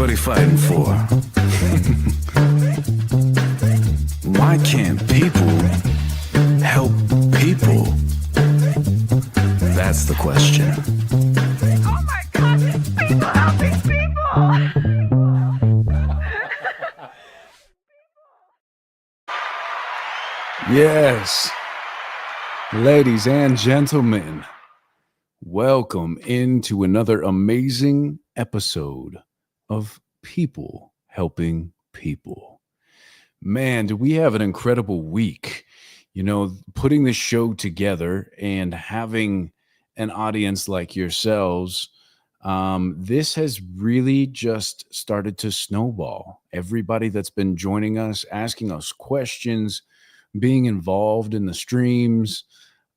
everybody fighting for? Why can't people help people? That's the question. Oh my God, it's people helping people! Yes, ladies and gentlemen, welcome into another amazing episode of People Helping People. Man, do we have an incredible week. You know, putting this show together and having an audience like yourselves, this has really just started to snowball. Everybody that's been joining us, asking us questions, being involved in the streams.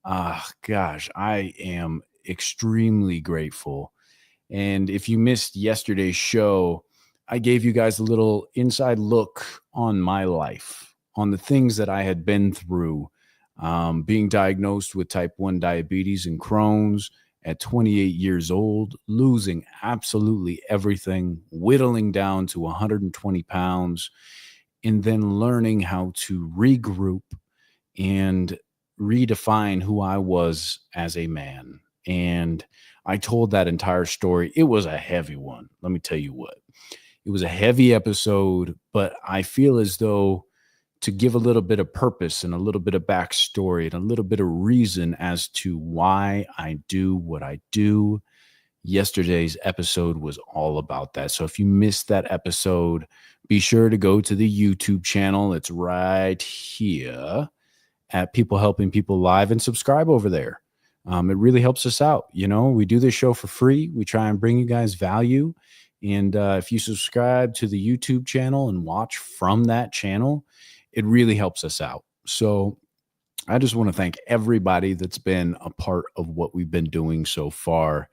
Gosh, I am extremely grateful. And if you missed yesterday's show, I gave you guys a little inside look on my life, on the things that I had been through, being diagnosed with type 1 diabetes and Crohn's at 28 years old, losing absolutely everything, whittling down to 120 pounds, and then learning how to regroup and redefine who I was as a man. And I told that entire story. It was a heavy one. Let me tell you what. It was a heavy episode, but I feel as though to give a little bit of purpose and a little bit of backstory and a little bit of reason as to why I do what I do, yesterday's episode was all about that. So if you missed that episode, be sure to go to the YouTube channel. It's right here at People Helping People Live and subscribe over there. It really helps us out. You know, we do this show for free. We try and bring you guys value. And if you subscribe to the YouTube channel and watch from that channel, it really helps us out. So I just want to thank everybody that's been a part of what we've been doing so far.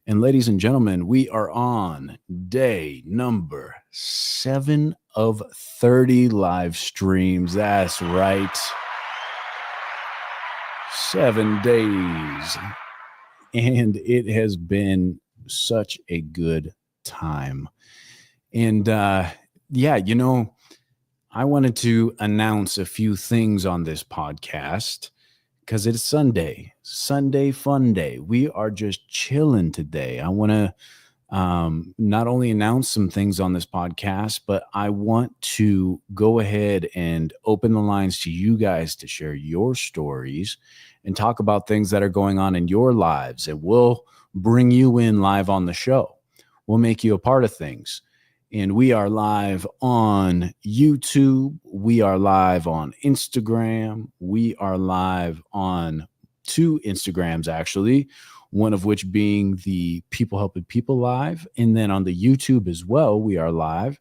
And ladies and gentlemen, we are on day number 7 of 30 live streams. That's right. 7 days. And it has been such a good time. And yeah, you know, I wanted to announce a few things on this podcast because it's Sunday fun day. We are just chilling today. I want to not only announce some things on this podcast, but I want to go ahead and open the lines to you guys to share your stories and talk about things that are going on in your lives. And we'll bring you in live on the show. We'll make you a part of things. And we are live on YouTube. We are live on Instagram. We are live on 2 Instagrams, actually, one of which being the People Helping People Live. And then on the YouTube as well, we are live.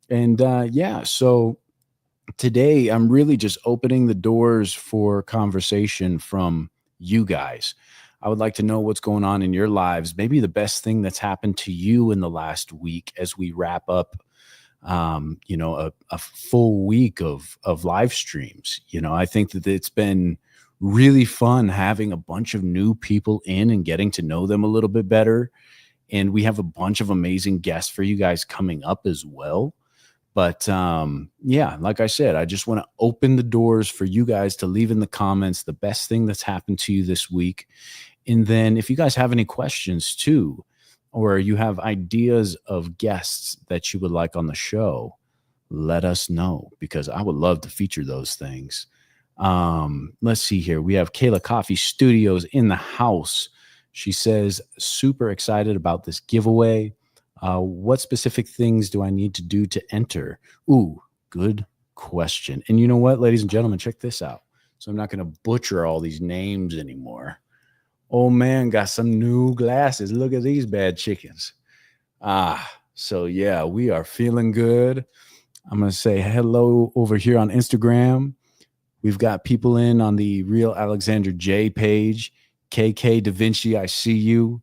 And yeah, so today I'm really just opening the doors for conversation from you guys. I would like to know what's going on in your lives. Maybe the best thing that's happened to you in the last week as we wrap up, you know, a full week of live streams. You know, I think that it's been really fun having a bunch of new people in and getting to know them a little bit better. And we have a bunch of amazing guests for you guys coming up as well. But yeah, like I said, I just want to open the doors for you guys to leave in the comments the best thing that's happened to you this week. And then if you guys have any questions too, or you have ideas of guests that you would like on the show, let us know because I would love to feature those things. Let's see here. We have Kayla Coffee Studios in the house. She says, super excited about this giveaway. What specific things do I need to do to enter? Ooh, good question. And you know what, ladies and gentlemen, check this out. So I'm not going to butcher all these names anymore. Old man got some new glasses. Look at these bad chickens. So yeah, we are feeling good. I'm going to say hello over here on Instagram. We've got people in on the Real Alexander J page. KK Da Vinci, I see you.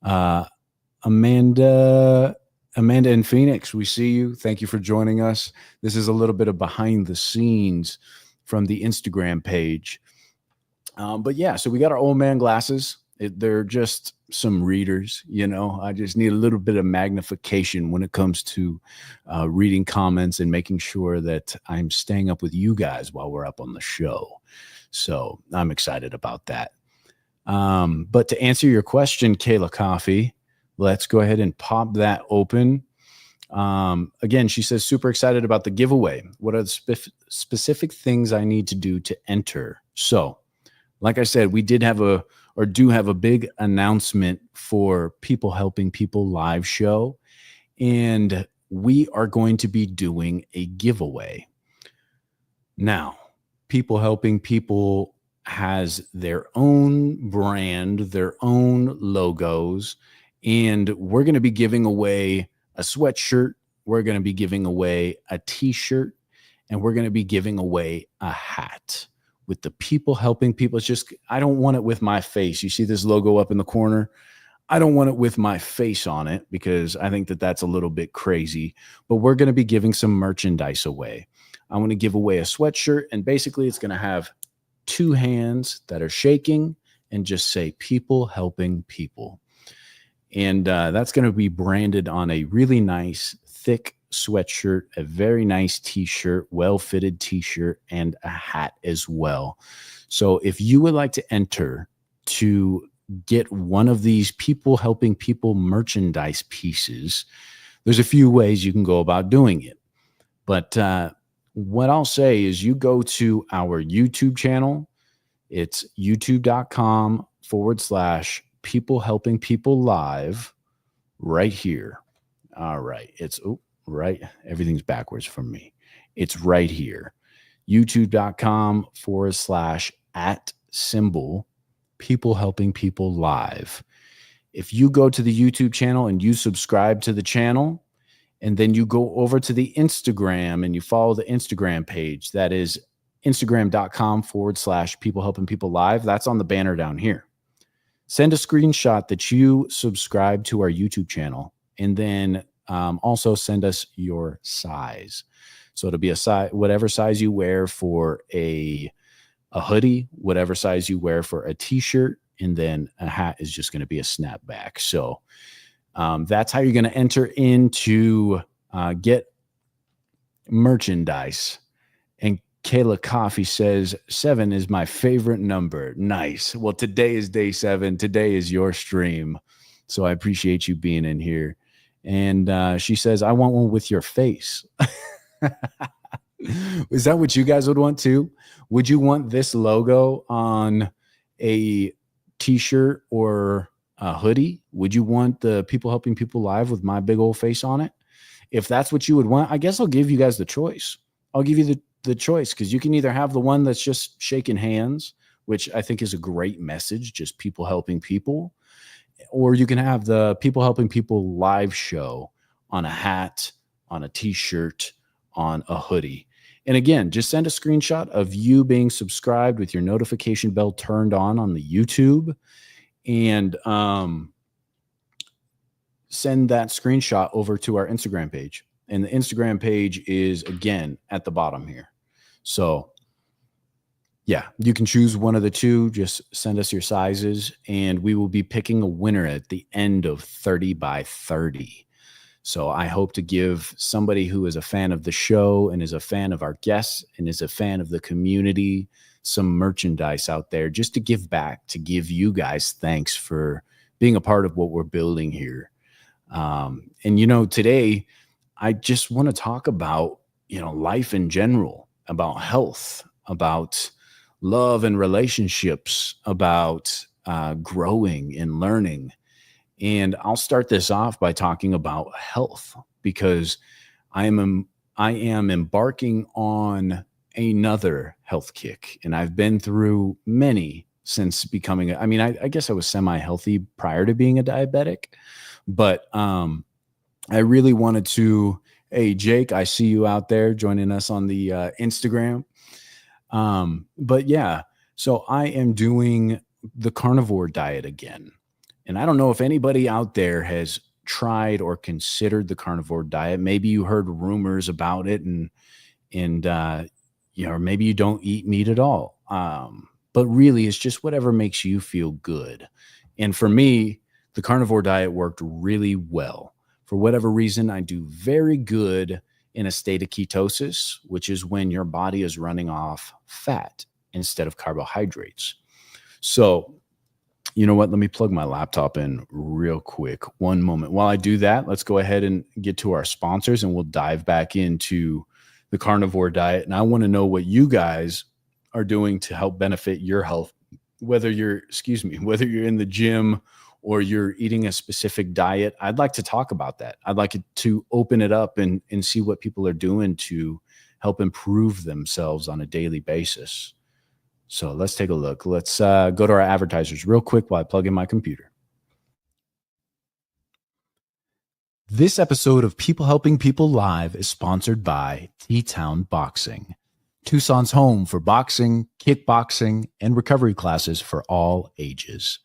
Amanda in Phoenix, we see you. Thank you for joining us. This is a little bit of behind the scenes from the Instagram page. But yeah, so we got our old man glasses. They're just some readers, I just need a little bit of magnification when it comes to reading comments and making sure that I'm staying up with you guys while we're up on the show. So I'm excited about that. But to answer your question, Kayla Coffee, let's go ahead and pop that open. Again, she says, super excited about the giveaway. What are the specific things I need to do to enter? So, like I said, we do have a big announcement for People Helping People live show, and we are going to be doing a giveaway. Now, People Helping People has their own brand, their own logos, and we're going to be giving away a sweatshirt. We're going to be giving away a t-shirt, and we're going to be giving away a hat with the People Helping People. It's just, I don't want it with my face. You see this logo up in the corner? I don't want it with my face on it because I think that that's a little bit crazy, but we're going to be giving some merchandise away. I want to give away a sweatshirt, and basically it's going to have two hands that are shaking and just say People Helping People. And that's going to be branded on a really nice, thick sweatshirt, a very nice t-shirt, well-fitted t-shirt, and a hat as well. So if you would like to enter to get one of these People Helping People merchandise pieces, there's a few ways you can go about doing it. But what I'll say is you go to our YouTube channel. It's youtube.com/People Helping People Live right here. All right. It's right. Everything's backwards from me. It's right here. youtube.com/@ People Helping People Live. If you go to the YouTube channel and you subscribe to the channel, and then you go over to the Instagram and you follow the Instagram page, that is Instagram.com/People Helping People Live. That's on the banner down here. Send a screenshot that you subscribe to our YouTube channel, and then also send us your size. So it'll be a size, whatever size you wear for a hoodie, whatever size you wear for a t-shirt, and then a hat is just going to be a snapback. So that's how you're going to enter into get merchandise. And Kayla Coffee says 7 is my favorite number. Nice. Well, today is day 7. Today is your stream. So I appreciate you being in here. And she says, I want one with your face. Is that what you guys would want too? Would you want this logo on a t-shirt or a hoodie? Would you want the People Helping People Live with my big old face on it? If that's what you would want, I guess I'll give you guys the choice. I'll give you the choice, because you can either have the one that's just shaking hands, which I think is a great message, just people helping people, or you can have the People Helping People live show on a hat, on a t-shirt, on a hoodie. And again, just send a screenshot of you being subscribed with your notification bell turned on the YouTube, and send that screenshot over to our Instagram page. And the Instagram page is, again, at the bottom here. So yeah, you can choose one of the two. Just send us your sizes, and we will be picking a winner at the end of 30 by 30. So I hope to give somebody who is a fan of the show and is a fan of our guests and is a fan of the community some merchandise out there, just to give back, to give you guys thanks for being a part of what we're building here. And today I just want to talk about, life in general, about health, about love and relationships, about growing and learning. And I'll start this off by talking about health, because I am embarking on another health kick, and I've been through many since becoming I guess I was semi-healthy prior to being a diabetic, but I really wanted to. Hey, Jake, I see you out there joining us on the Instagram. But yeah, so I am doing the carnivore diet again. And I don't know if anybody out there has tried or considered the carnivore diet. Maybe you heard rumors about it, and or maybe you don't eat meat at all. But really, it's just whatever makes you feel good. And for me, the carnivore diet worked really well. For whatever reason, I do very good in a state of ketosis, which is when your body is running off fat instead of carbohydrates. So, you know what? Let me plug my laptop in real quick. One moment. While I do that, let's go ahead and get to our sponsors and we'll dive back into the carnivore diet. And I want to know what you guys are doing to help benefit your health, whether you're in the gym or you're eating a specific diet. I'd like to talk about that. I'd like to open it up and see what people are doing to help improve themselves on a daily basis. So let's take a look. Let's go to our advertisers real quick while I plug in my computer. This episode of People Helping People Live is sponsored by T-Town Boxing, Tucson's home for boxing, kickboxing, and recovery classes for all ages.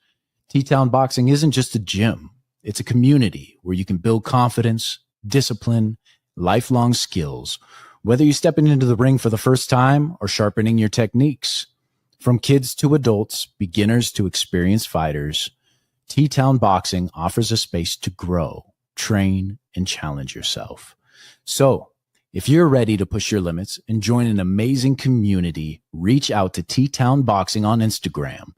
T-Town Boxing isn't just a gym. It's a community where you can build confidence, discipline, lifelong skills, whether you're stepping into the ring for the first time or sharpening your techniques. From kids to adults, beginners to experienced fighters, T-Town Boxing offers a space to grow, train, and challenge yourself. So, if you're ready to push your limits and join an amazing community, reach out to T-Town Boxing on Instagram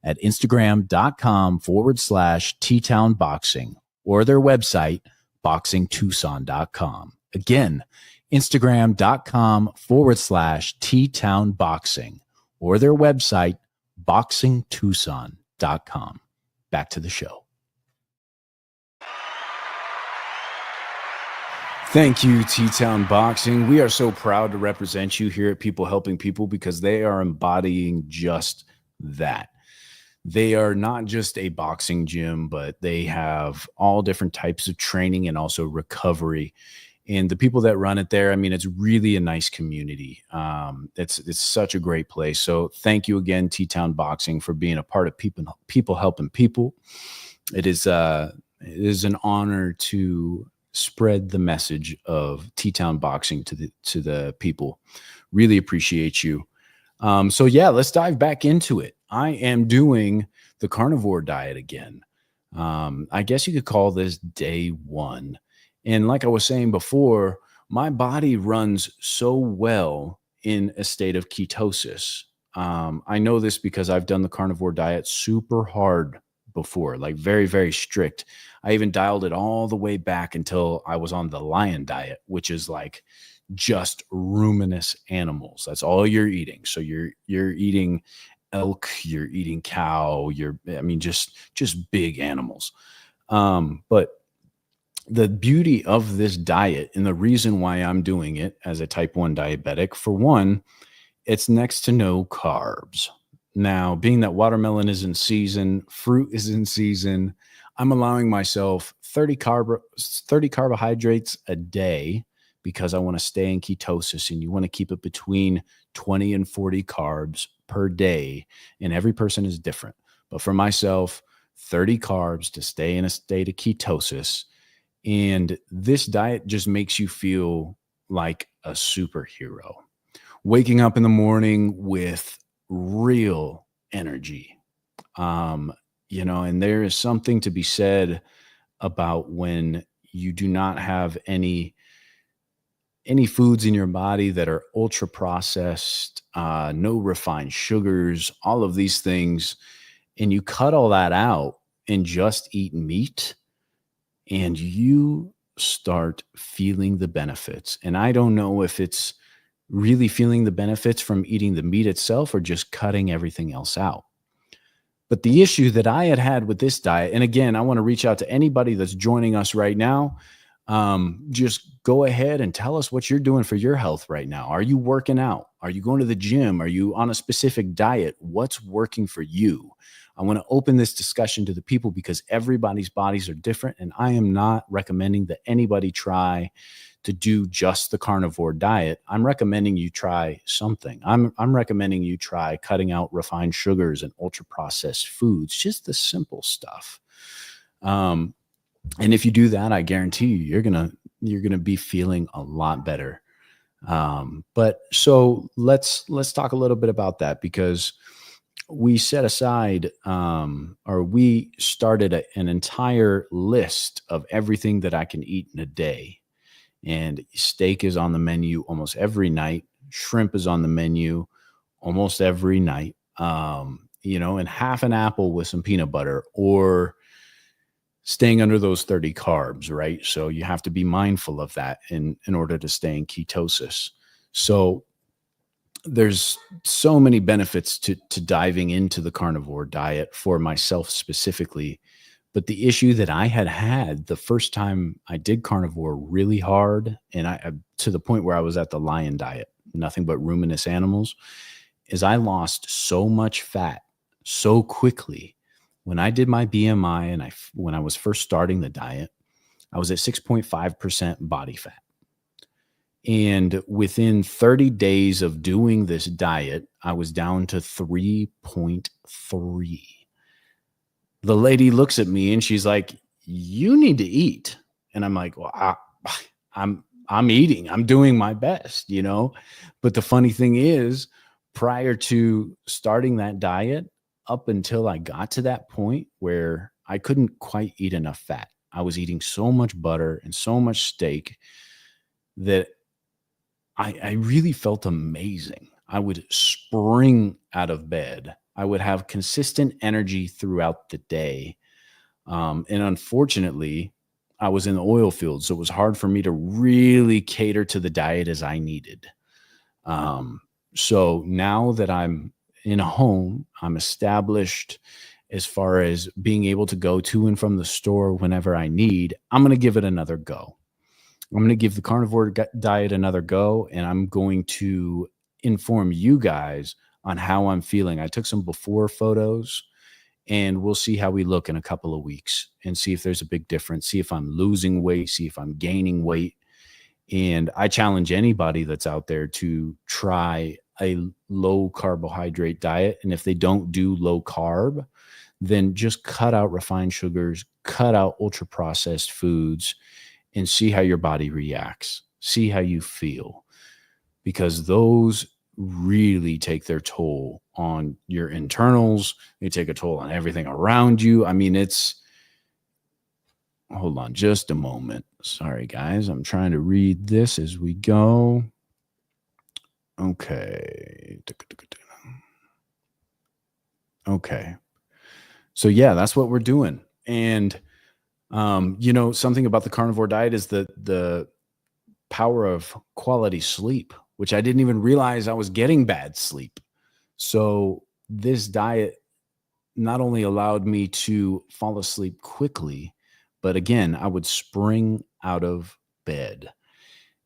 at instagram.com/T-Town Boxing or their website, boxingtucson.com. Again, instagram.com/T-Town Boxing or their website, boxingtucson.com. Back to the show. Thank you, T-Town Boxing. We are so proud to represent you here at People Helping People because they are embodying just that. They are not just a boxing gym, but they have all different types of training and also recovery. And the people that run it there, I mean, it's really a nice community. It's such a great place. So thank you again, T-Town Boxing, for being a part of People Helping People. It is an honor to spread the message of T-Town Boxing to the people. Really appreciate you. So yeah, let's dive back into it. I am doing the carnivore diet again. I guess you could call this day one. And like I was saying before, my body runs so well in a state of ketosis. I know this because I've done the carnivore diet super hard before, like very, very strict. I even dialed it all the way back until I was on the lion diet, which is like just ruminous animals. That's all you're eating. So you're eating elk, you're eating cow, just big animals. But the beauty of this diet and the reason why I'm doing it as a type 1 diabetic, for one, it's next to no carbs. Now, being that watermelon is in season, fruit is in season, I'm allowing myself 30 carbohydrates a day because I want to stay in ketosis, and you want to keep it between 20 and 40 carbs per day. And every person is different. But for myself, 30 carbs to stay in a state of ketosis. And this diet just makes you feel like a superhero. Waking up in the morning with real energy. And there is something to be said about when you do not have any foods in your body that are ultra processed, no refined sugars, all of these things, and you cut all that out and just eat meat, and you start feeling the benefits. And I don't know if it's really feeling the benefits from eating the meat itself or just cutting everything else out. But the issue that I had with this diet, and again, I want to reach out to anybody that's joining us right now. Just go ahead and tell us what you're doing for your health right now. Are you working out? Are you going to the gym? Are you on a specific diet? What's working for you? I want to open this discussion to the people because everybody's bodies are different. And I am not recommending that anybody try to do just the carnivore diet. I'm recommending you try something. I'm recommending you try cutting out refined sugars and ultra processed foods, just the simple stuff. And if you do that, I guarantee you, you're gonna be feeling a lot better. But so let's talk a little bit about that, because we set aside, or we started an entire list of everything that I can eat in a day. And steak is on the menu almost every night. Shrimp is on the menu almost every night. And half an apple with some peanut butter, or staying under those 30 carbs, right? So you have to be mindful of that in order to stay in ketosis. So there's so many benefits to diving into the carnivore diet for myself specifically. But the issue that I had the first time I did carnivore really hard, and I to the point where I was at the lion diet, nothing but ruminous animals, is I lost so much fat so quickly. When I did my BMI and when I was first starting the diet, I was at 6.5% body fat. And within 30 days of doing this diet, I was down to 3.3. The lady looks at me and she's like, "You need to eat." And I'm like, "Well, I'm eating. I'm doing my best, you know?" But the funny thing is, prior to starting that diet, up until I got to that point where I couldn't quite eat enough fat, I was eating so much butter and so much steak that I really felt amazing. I would spring out of bed. I would have consistent energy throughout the day. And unfortunately, I was in the oil field, so it was hard for me to really cater to the diet as I needed. So now that I'm in a home, I'm established as far as being able to go to and from the store whenever I need, I'm going to give it another go. I'm going to give the carnivore diet another go, and I'm going to inform you guys on how I'm feeling. I took some before photos, and we'll see how we look in a couple of weeks and see if there's a big difference, see if I'm losing weight, see if I'm gaining weight. And I challenge anybody that's out there to try a low carbohydrate diet. And if they don't do low carb, then just cut out refined sugars, cut out ultra processed foods, and see how your body reacts. See how you feel, because those really take their toll on your internals. They take a toll on everything around you. I mean, hold on just a moment. Sorry, guys. I'm trying to read this as we go. Okay. Okay. So yeah, that's what we're doing. And something about the carnivore diet is the power of quality sleep, which I didn't even realize I was getting bad sleep. So this diet not only allowed me to fall asleep quickly, but again, I would spring out of bed.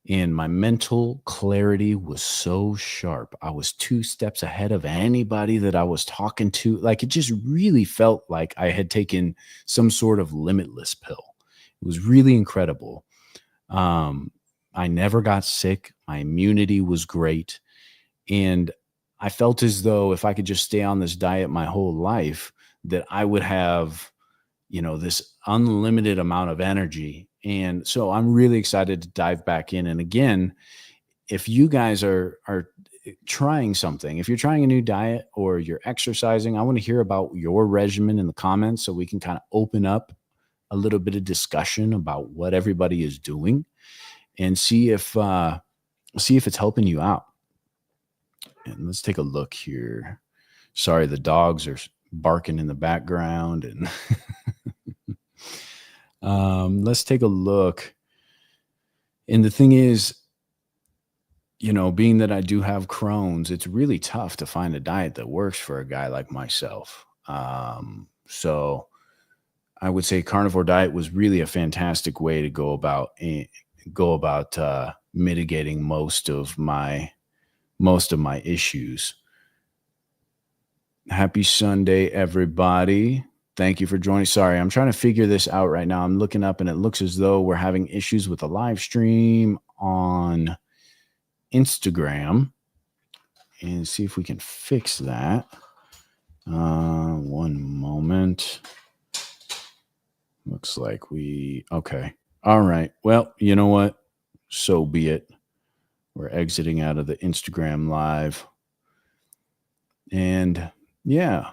And my mental clarity was so sharp. I was 2 steps ahead of anybody that I was talking to. Like, it just really felt like I had taken some sort of limitless pill. It was really incredible. I never got sick. My immunity was great. And I felt as though if I could just stay on this diet my whole life, that I would have, this unlimited amount of energy. And so I'm really excited to dive back in. And again, if you guys are trying something, if you're trying a new diet or you're exercising, I want to hear about your regimen in the comments so we can kind of open up a little bit of discussion about what everybody is doing and see if it's helping you out. And let's take a look here. Sorry, the dogs are barking in the background, and let's take a look. And the thing is, being that I do have Crohn's, it's really tough to find a diet that works for a guy like myself. So I would say carnivore diet was really a fantastic way to go about mitigating most of my issues. Happy Sunday, everybody. Thank you for joining. Sorry, I'm trying to figure this out right now. I'm looking up and it looks as though we're having issues with the live stream on Instagram, and see if we can fix that. One moment. Looks like okay. All right. Well, you know what? So be it. We're exiting out of the Instagram live. And Yeah.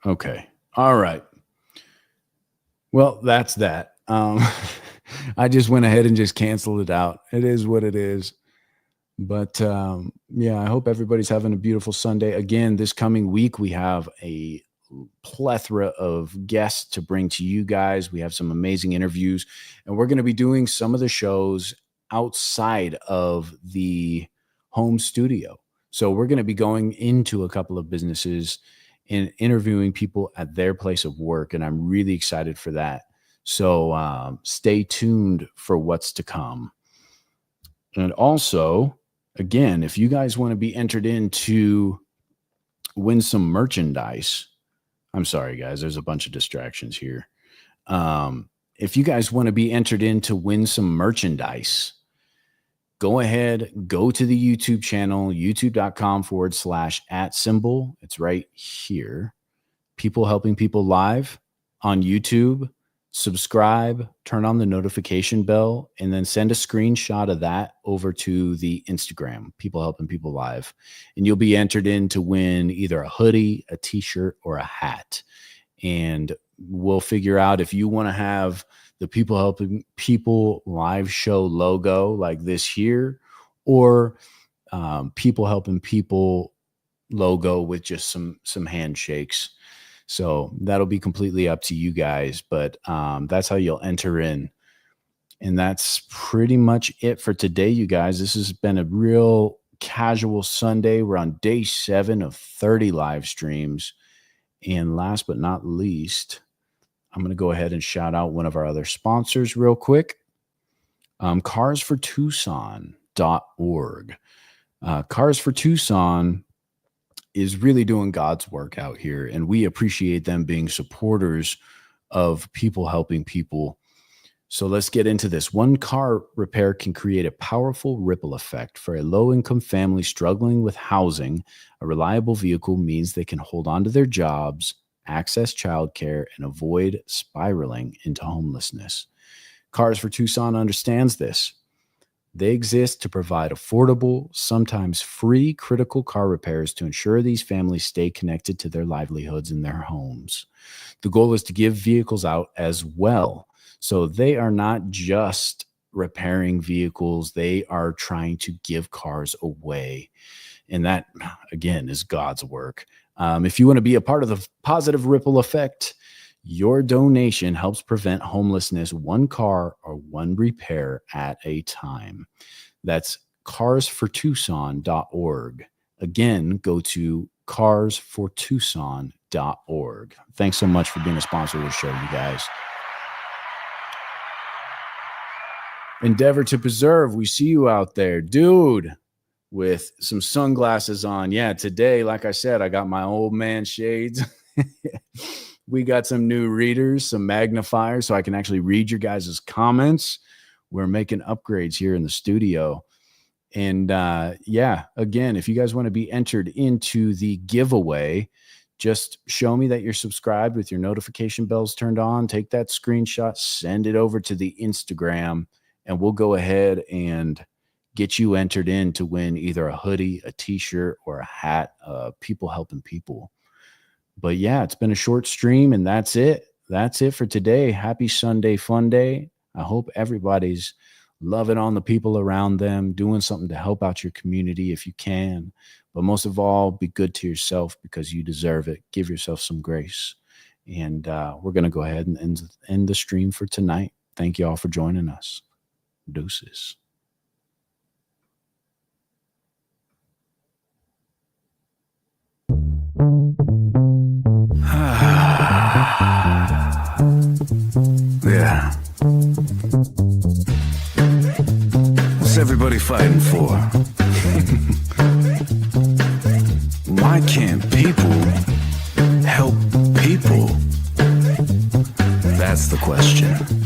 Okay. All right. Well, that's that. I just went ahead and just canceled it out. It is what it is. But yeah, I hope everybody's having a beautiful Sunday. Again, this coming week, we have a plethora of guests to bring to you guys. We have some amazing interviews, and we're going to be doing some of the shows outside of the home studio. So we're going to be going into a couple of businesses and interviewing people at their place of work. And I'm really excited for that. So stay tuned for what's to come. And also, again, if you guys want to be entered in to win some merchandise, I'm sorry, guys, there's a bunch of distractions here. If you guys want to be entered in to win some merchandise, go ahead, go to the YouTube channel, youtube.com/@symbol. It's right here. People Helping People Live on YouTube. Subscribe, turn on the notification bell, and then send a screenshot of that over to the Instagram, People Helping People Live. And you'll be entered in to win either a hoodie, a t-shirt, or a hat. And we'll figure out if you want to have the People Helping People live show logo like this here, or People Helping People logo with just some handshakes. So that'll be completely up to you guys, but that's how you'll enter in. And that's pretty much it for today, you guys. This has been a real casual Sunday. We're on day 7 of 30 live streams. And last but not least, I'm going to go ahead and shout out one of our other sponsors real quick. carsfortucson.org. Cars for Tucson is really doing God's work out here, and we appreciate them being supporters of People Helping People. So let's get into this. One car repair can create a powerful ripple effect. For a low-income family struggling with housing, a reliable vehicle means they can hold on to their jobs, access childcare, and avoid spiraling into homelessness. Cars for Tucson understands this. They exist to provide affordable, sometimes free critical car repairs to ensure these families stay connected to their livelihoods and their homes. The goal is to give vehicles out as well. So they are not just repairing vehicles, they are trying to give cars away. And that, again, is God's work. If you want to be a part of the positive ripple effect, your donation helps prevent homelessness one car or one repair at a time. That's carsfortucson.org. Again, go to carsfortucson.org. Thanks so much for being a sponsor of the show, you guys. Endeavor to Preserve. We see you out there, dude, with some sunglasses on. Yeah, today, like I said, I got my old man shades. We got some new readers, some magnifiers, so I can actually read your guys' comments. We're making upgrades here in the studio. And yeah, again, if you guys want to be entered into the giveaway, just show me that you're subscribed with your notification bells turned on. Take that screenshot, send it over to the Instagram, and we'll go ahead and get you entered in to win either a hoodie, a t-shirt, or a hat. People Helping People. But yeah, it's been a short stream, and that's it. That's it for today. Happy Sunday Fun Day. I hope everybody's loving on the people around them, doing something to help out your community if you can. But most of all, be good to yourself because you deserve it. Give yourself some grace. And we're going to go ahead and end the stream for tonight. Thank you all for joining us. Deuces. Yeah. What's everybody fighting for? Why can't people help people? That's the question.